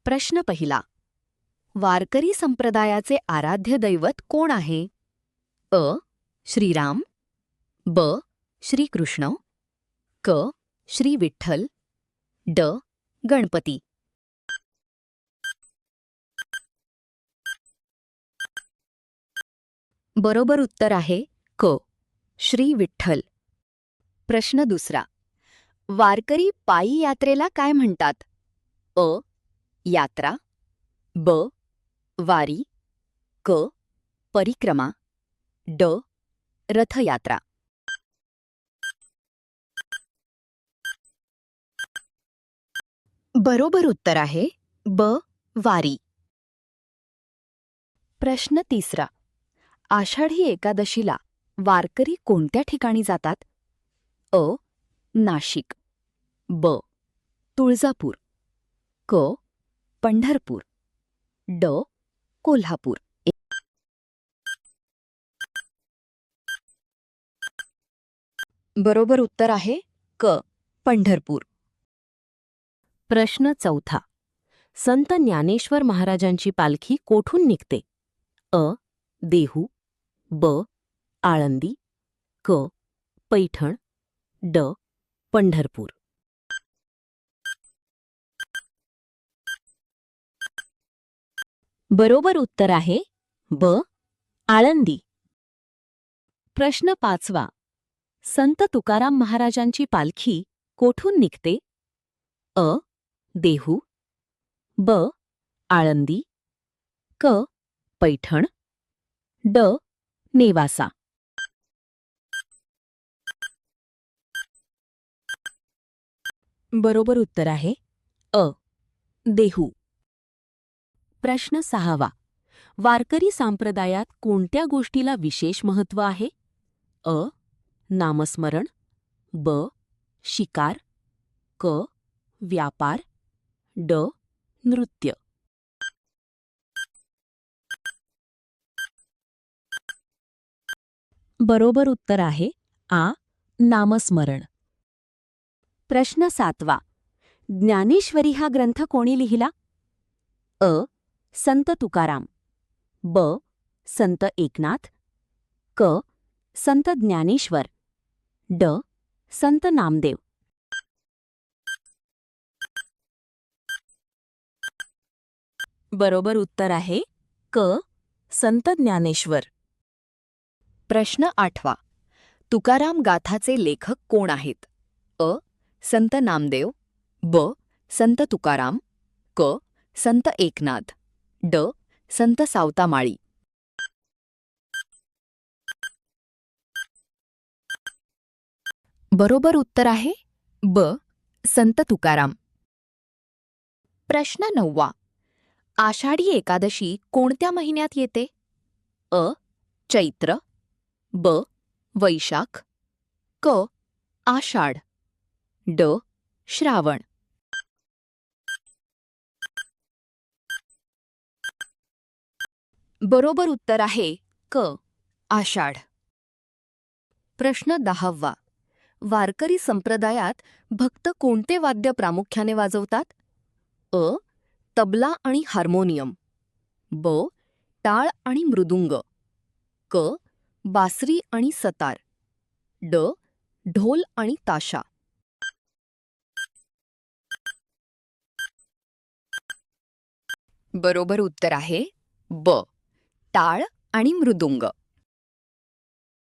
प्रश्न पहिला. वारकरी संप्रदायाचे आराध्य दैवत कोण आहे? अ. श्रीराम, ब. श्रीकृष्ण, क. श्री विठ्ठल, ड. गणपती. बरोबर उत्तर आहे क. श्री विठ्ठल. प्रश्न दुसरा. वारकरी पायी यात्रेला काय म्हणतात? अ. यात्रा, ब. वारी, क. परिक्रमा, ड. रथयात्रा. बरोबर उत्तर आहे ब. वारी. प्रश्न तिसरा. आषाढी एकादशीला वारकरी कोणत्या ठिकाणी जातात? अ. नाशिक, ब. तुळजापूर, क. पंढरपूर, ड. कोल्हापूर. बरोबर उत्तर आहे क. पंढरपूर. प्रश्न चौथा. संत ज्ञानेश्वर महाराजांची पालखी कोठून निघते? अ. देहू, ब. आळंदी, क. पैठण, ड. पंढरपूर. बरोबर उत्तर आहे ब. आळंदी. प्रश्न पाचवा. संत तुकाराम महाराजांची पालखी कोठून निघते? अ. देहू, ब. आळंदी, क. पैठण, ड. नेवासा. बरोबर उत्तर आहे अ. देहू. प्रश्न सहावा. वारकरी संप्रदायात कोणत्या गोष्टीला विशेष महत्त्व आहे? अ. नामस्मरण, ब. शिकार, क. व्यापार, ड. नृत्य. बरोबर उत्तर आहे आ. नामस्मरण. प्रश्न सातवा. ज्ञानेश्वरी हा ग्रंथ कोणी लिहिला? अ. संत तुकाराम, ब. संत एकनाथ, क. संत ज्ञानेश्वर, ड. संत नामदेव. बरोबर उत्तर आहे क. संत ज्ञानेश्वर. प्रश्न आठवा. तुकाराम गाथाचे लेखक कोण आहेत? अ. संत नामदेव, ब. संत तुकाराम, क. संत एकनाथ, ड. संत सावतामाळी. बरोबर उत्तर आहे ब. संत तुकाराम. प्रश्न नववा. आषाढी एकादशी कोणत्या महिन्यात येते? अ. चैत्र, ब. वैशाख, क. आषाढ, ड. श्रावण. बरोबर उत्तर आहे क. आषाढ. प्रश्न 10वा. वारकरी संप्रदायात भक्त कोणते वाद्य प्रामुख्याने वाजवतात? अ. तबला आणि हार्मोनियम, ब. टाळ आणि मृदुंग, क. बासरी आणि सतार, ड. ढोल आणि ताशा. बरोबर उत्तर आहे ब. टाळ आणि मृदुंग.